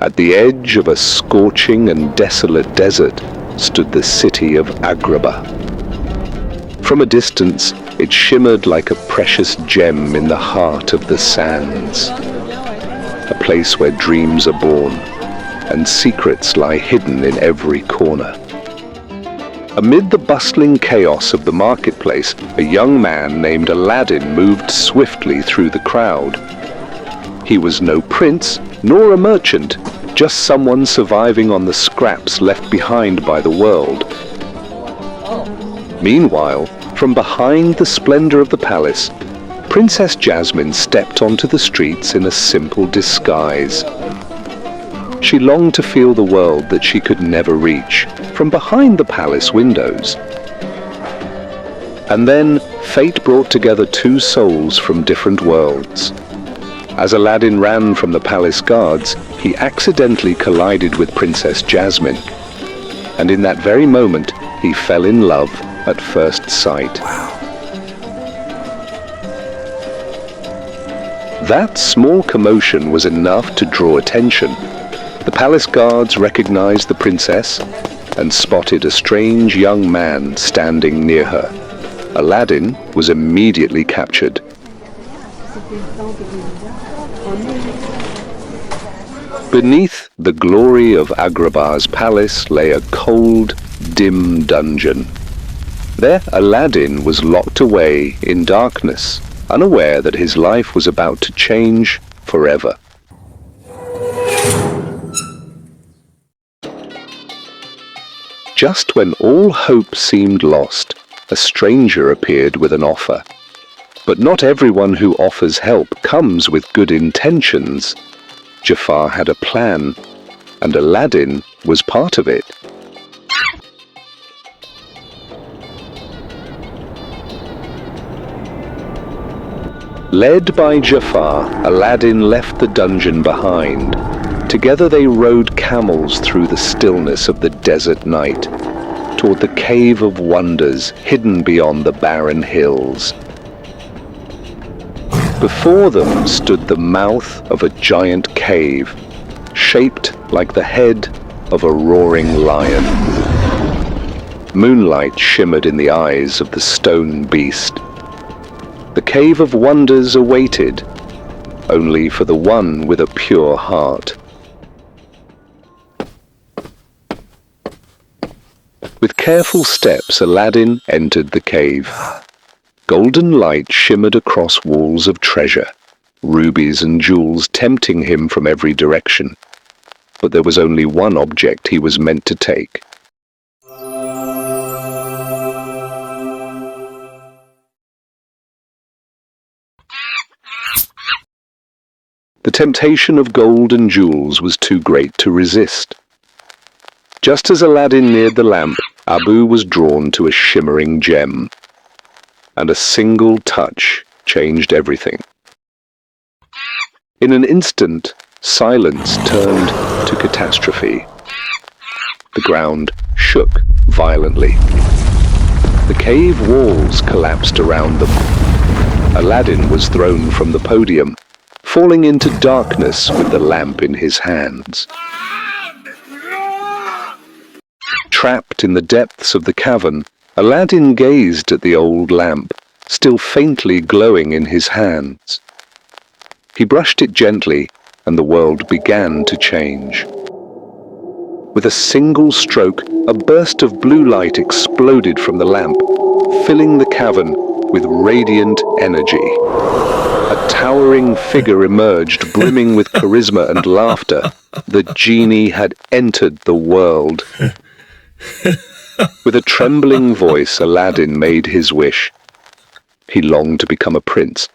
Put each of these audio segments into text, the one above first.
At the edge of a scorching and desolate desert stood the city of Agrabah. From a distance, it shimmered like a precious gem in the heart of the sands, a place where dreams are born and secrets lie hidden in every corner. Amid the bustling chaos of the marketplace, a young man named Aladdin moved swiftly through the crowd. He was no prince nor a merchant, just someone surviving on the scraps left behind by the world. Meanwhile, from behind the splendor of the palace, Princess Jasmine stepped onto the streets in a simple disguise. She longed to feel the world that she could never reach from behind the palace windows. And then fate brought together two souls from different worlds. As Aladdin ran from the palace guards, he accidentally collided with Princess Jasmine. And in that very moment, he fell in love at first sight. Wow. That small commotion was enough to draw attention. The palace guards recognized the princess and spotted a strange young man standing near her. Aladdin was immediately captured. Beneath the glory of Agrabah's palace lay a cold, dim dungeon. There Aladdin was locked away in darkness, unaware that his life was about to change forever. Just when all hope seemed lost, a stranger appeared with an offer. But not everyone who offers help comes with good intentions. Jafar had a plan, and Aladdin was part of it. Led by Jafar, Aladdin left the dungeon behind. Together they rode camels through the stillness of the desert night, toward the cave of wonders hidden beyond the barren hills. Before them stood the mouth of a giant cave, shaped like the head of a roaring lion. Moonlight shimmered in the eyes of the stone beast. The cave of wonders awaited, only for the one with a pure heart. With careful steps, Aladdin entered the cave. Golden light shimmered across walls of treasure, rubies and jewels tempting him from every direction. But there was only one object he was meant to take. The temptation of gold and jewels was too great to resist. Just as Aladdin neared the lamp, Abu was drawn to a shimmering gem. And a single touch changed everything. In an instant, silence turned to catastrophe. The ground shook violently. The cave walls collapsed around them. Aladdin was thrown from the podium, falling into darkness with the lamp in his hands. Trapped in the depths of the cavern, Aladdin gazed at the old lamp, still faintly glowing in his hands. He brushed it gently, and the world began to change. With a single stroke, a burst of blue light exploded from the lamp, filling the cavern with radiant energy. A towering figure emerged, brimming with charisma and laughter. The genie had entered the world. With a trembling voice, Aladdin made his wish. He longed to become a prince,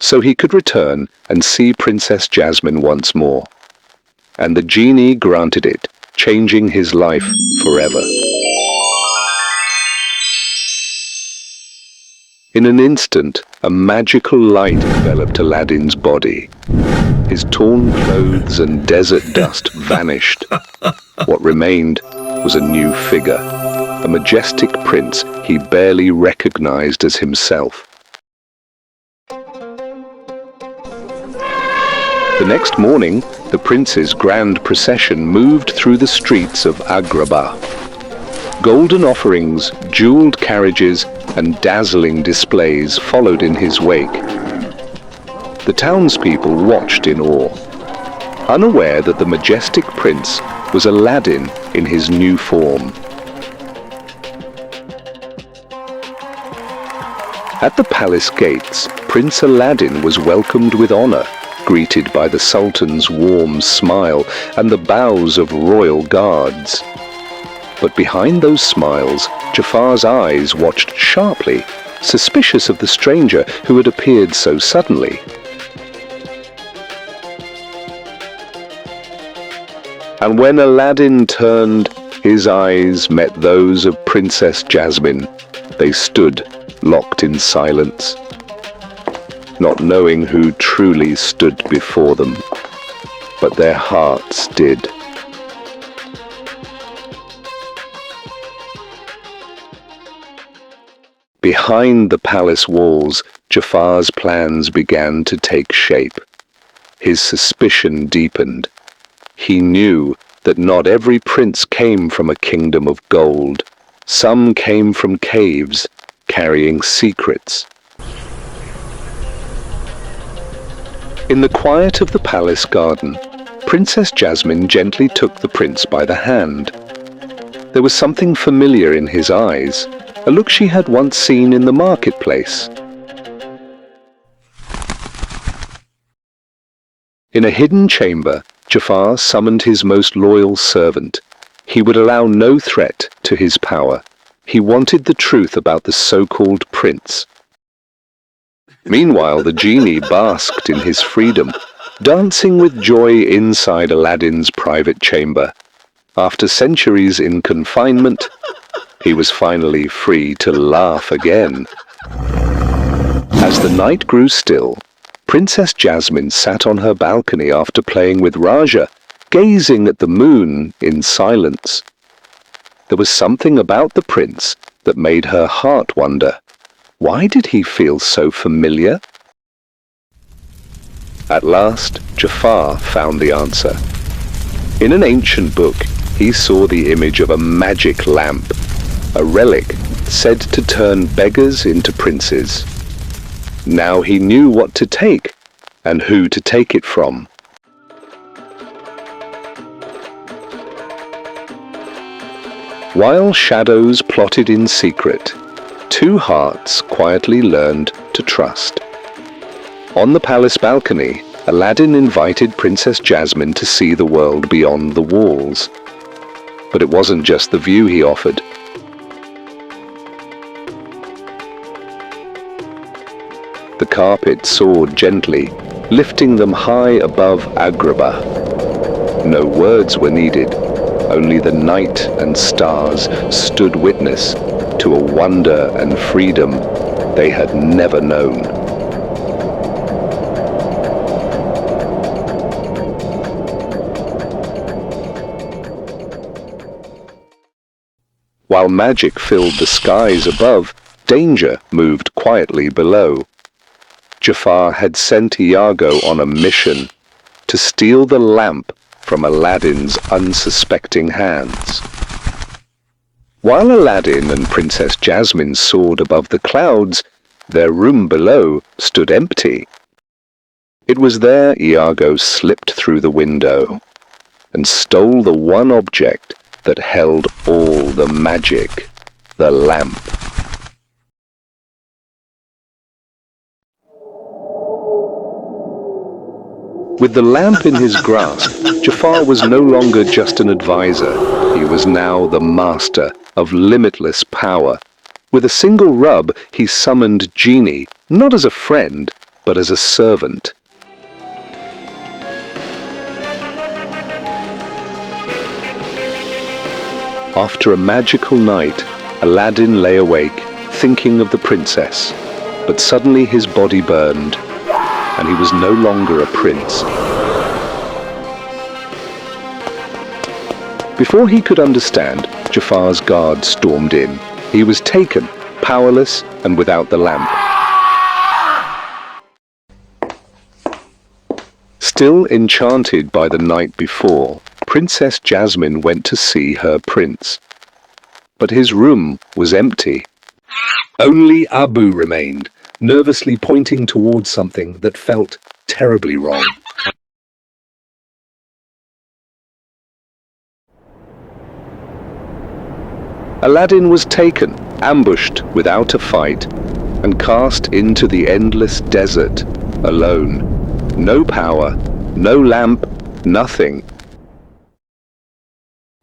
so he could return and see Princess Jasmine once more. and the genie granted it, changing his life forever. In an instant, a magical light enveloped Aladdin's body. His torn clothes and desert dust vanished. What remained was a new figure, a majestic prince he barely recognized as himself. The next morning, the prince's grand procession moved through the streets of Agrabah. Golden offerings, jeweled carriages, and dazzling displays followed in his wake. The townspeople watched in awe, unaware that the majestic prince was Aladdin in his new form. At the palace gates, Prince Aladdin was welcomed with honor, greeted by the Sultan's warm smile and the bows of royal guards. But behind those smiles, Jafar's eyes watched sharply, suspicious of the stranger who had appeared so suddenly. And when Aladdin turned, his eyes met those of Princess Jasmine. They stood, locked in silence, not knowing who truly stood before them, but their hearts did. Behind the palace walls, Jafar's plans began to take shape. His suspicion deepened. He knew that not every prince came from a kingdom of gold. Some came from caves, carrying secrets. In the quiet of the palace garden, Princess Jasmine gently took the prince by the hand. There was something familiar in his eyes, a look she had once seen in the marketplace. In a hidden chamber, Jafar summoned his most loyal servant. He would allow no threat to his power. He wanted the truth about the so-called prince. Meanwhile, the genie basked in his freedom, dancing with joy inside Aladdin's private chamber. After centuries in confinement, he was finally free to laugh again. As the night grew still, Princess Jasmine sat on her balcony after playing with Raja, gazing at the moon in silence. There was something about the prince that made her heart wonder. Why did he feel so familiar? At last, Jafar found the answer. In an ancient book, he saw the image of a magic lamp, a relic said to turn beggars into princes. Now he knew what to take and who to take it from. While shadows plotted in secret, two hearts quietly learned to trust. On the palace balcony, Aladdin invited Princess Jasmine to see the world beyond the walls. But it wasn't just the view he offered. The carpet soared gently, lifting them high above Agrabah. No words were needed, only the night and stars stood witness to a wonder and freedom they had never known. While magic filled the skies above, danger moved quietly below. Jafar had sent Iago on a mission to steal the lamp from Aladdin's unsuspecting hands. While Aladdin and Princess Jasmine soared above the clouds, their room below stood empty. It was there Iago slipped through the window and stole the one object that held all the magic, the lamp. With the lamp in his grasp, Jafar was no longer just an advisor. He was now the master of limitless power. With a single rub, he summoned Genie, not as a friend, but as a servant. After a magical night, Aladdin lay awake, thinking of the princess. But suddenly his body burned, and he was no longer a prince. Before he could understand, Jafar's guard stormed in. He was taken, powerless and without the lamp. Still enchanted by the night before, Princess Jasmine went to see her prince. But his room was empty. Only Abu remained, nervously pointing towards something that felt terribly wrong. Aladdin was taken, ambushed without a fight, and cast into the endless desert, alone. No power, no lamp, nothing.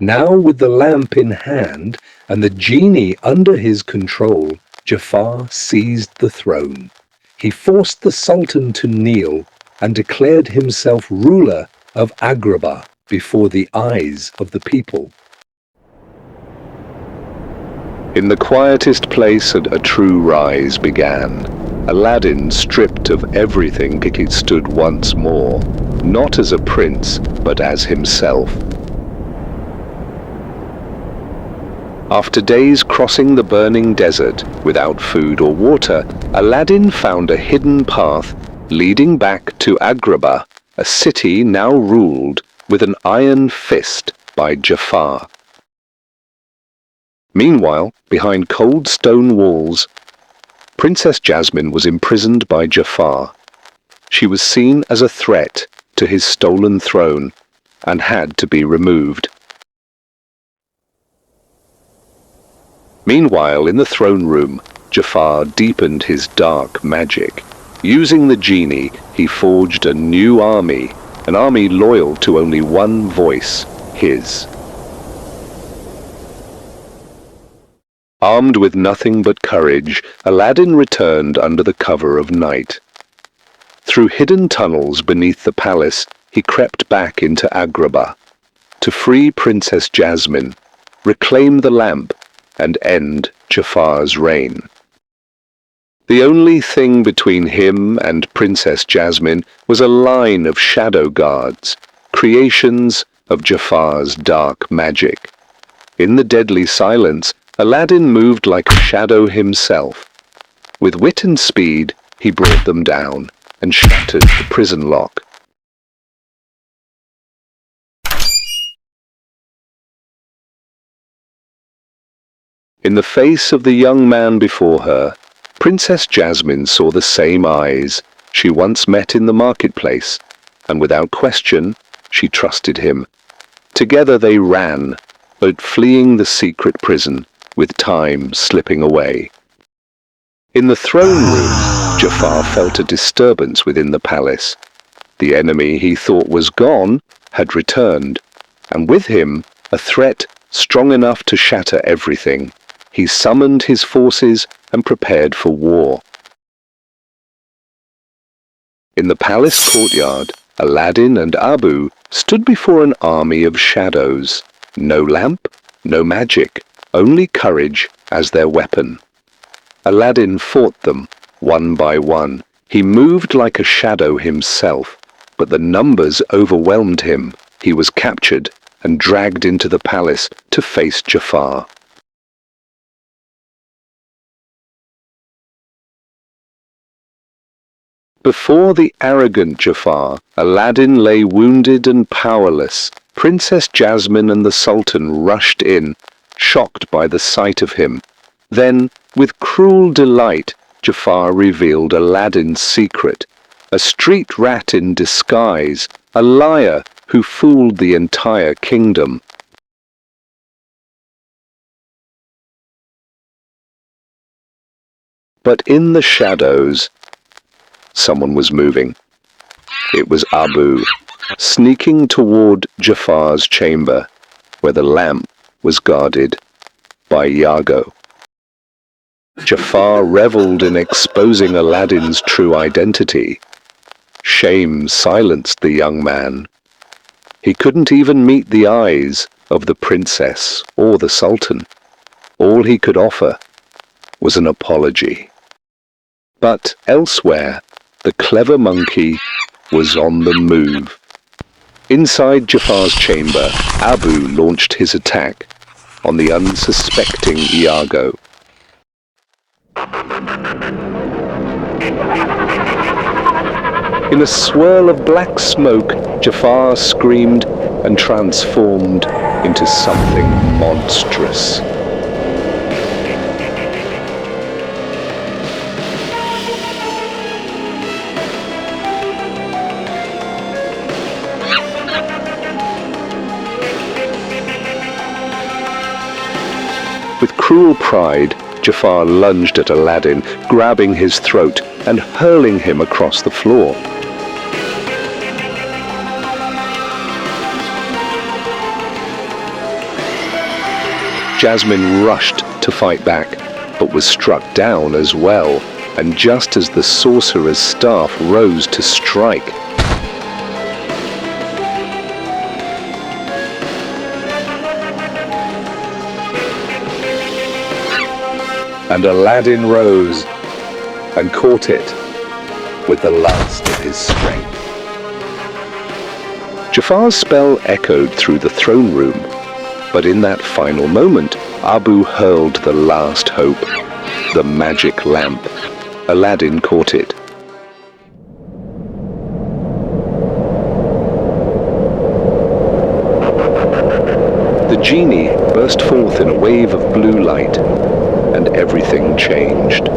Now with the lamp in hand and the genie under his control, Jafar seized the throne. He forced the Sultan to kneel and declared himself ruler of Agrabah before the eyes of the people. In the quietest place a true rise began. Aladdin, stripped of everything, he stood once more, not as a prince, but as himself. After days crossing the burning desert without food or water, Aladdin found a hidden path leading back to Agrabah, a city now ruled with an iron fist by Jafar. Meanwhile, behind cold stone walls, Princess Jasmine was imprisoned by Jafar. She was seen as a threat to his stolen throne and had to be removed. Meanwhile, in the throne room, Jafar deepened his dark magic. Using the genie, he forged a new army, an army loyal to only one voice, his. Armed with nothing but courage, Aladdin returned under the cover of night. Through hidden tunnels beneath the palace, he crept back into Agrabah to free Princess Jasmine, reclaim the lamp, and end Jafar's reign. The only thing between him and Princess Jasmine was a line of shadow guards, creations of Jafar's dark magic. In the deadly silence, Aladdin moved like a shadow himself. With wit and speed, he brought them down and shattered the prison lock. In the face of the young man before her, Princess Jasmine saw the same eyes she once met in the marketplace, and without question, she trusted him. Together they ran, but fleeing the secret prison, with time slipping away. In the throne room, Jafar felt a disturbance within the palace. The enemy he thought was gone had returned, and with him a threat strong enough to shatter everything. He summoned his forces and prepared for war. In the palace courtyard, Aladdin and Abu stood before an army of shadows. No lamp, no magic, only courage as their weapon. Aladdin fought them, one by one. He moved like a shadow himself, but the numbers overwhelmed him. He was captured and dragged into the palace to face Jafar. Before the arrogant Jafar, Aladdin lay wounded and powerless. Princess Jasmine and the Sultan rushed in, shocked by the sight of him. Then, with cruel delight, Jafar revealed Aladdin's secret. A street rat in disguise, a liar who fooled the entire kingdom. But in the shadows, someone was moving. It was Abu, sneaking toward Jafar's chamber, where the lamp was guarded by Iago. Jafar reveled in exposing Aladdin's true identity. Shame silenced the young man. He couldn't even meet the eyes of the princess or the Sultan. All he could offer was an apology. But elsewhere, the clever monkey was on the move. Inside Jafar's chamber, Abu launched his attack on the unsuspecting Iago. In a swirl of black smoke, Jafar screamed and transformed into something monstrous. With cruel pride, Jafar lunged at Aladdin, grabbing his throat and hurling him across the floor. Jasmine rushed to fight back, but was struck down as well, and just as the sorcerer's staff rose to strike, and Aladdin rose and caught it with the last of his strength. Jafar's spell echoed through the throne room, but in that final moment, Abu hurled the last hope, the magic lamp. Aladdin caught it. The genie burst forth in a wave of blue light, and everything changed.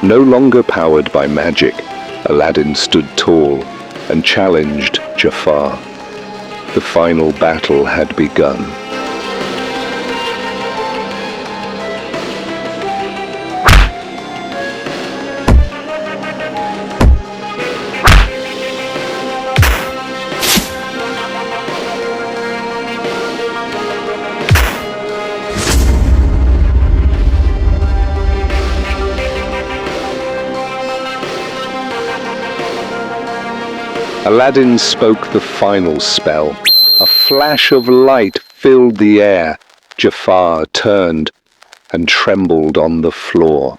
No longer powered by magic, Aladdin stood tall and challenged Jafar. The final battle had begun. Aladdin spoke the final spell. A flash of light filled the air. Jafar turned and trembled on the floor.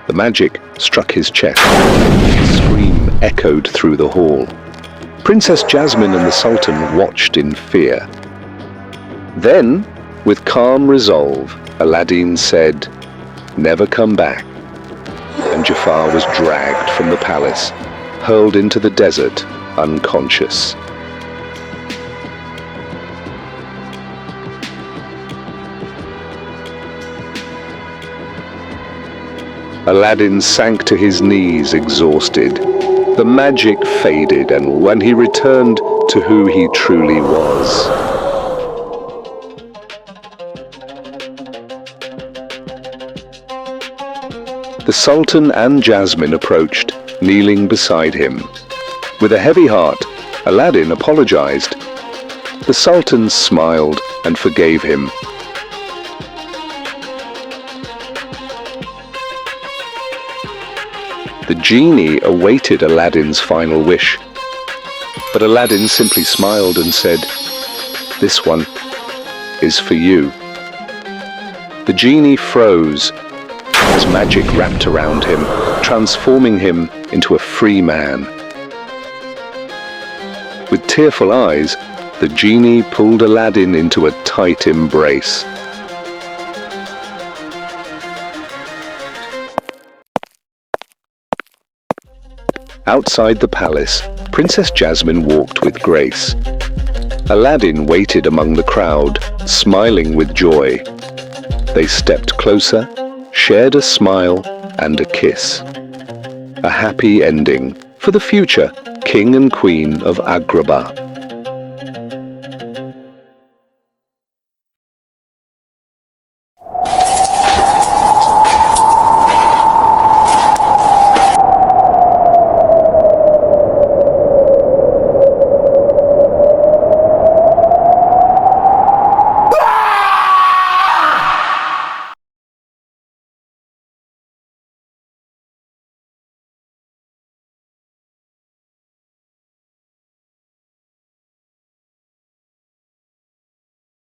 The magic struck his chest. His scream echoed through the hall. Princess Jasmine and the Sultan watched in fear. Then, with calm resolve, Aladdin said, "Never come back," and Jafar was dragged from the palace, hurled into the desert, unconscious. Aladdin sank to his knees, exhausted. The magic faded, and when he returned to who he truly was, the Sultan and Jasmine approached, kneeling beside him. With a heavy heart, Aladdin apologized. The Sultan smiled and forgave him. The genie awaited Aladdin's final wish, but Aladdin simply smiled and said, "This one is for you." The genie froze as magic wrapped around him, transforming him into a free man. With tearful eyes, the genie pulled Aladdin into a tight embrace. Outside the palace, Princess Jasmine walked with grace. Aladdin waited among the crowd, smiling with joy. They stepped closer, shared a smile and a kiss. A happy ending for the future King and Queen of Agrabah.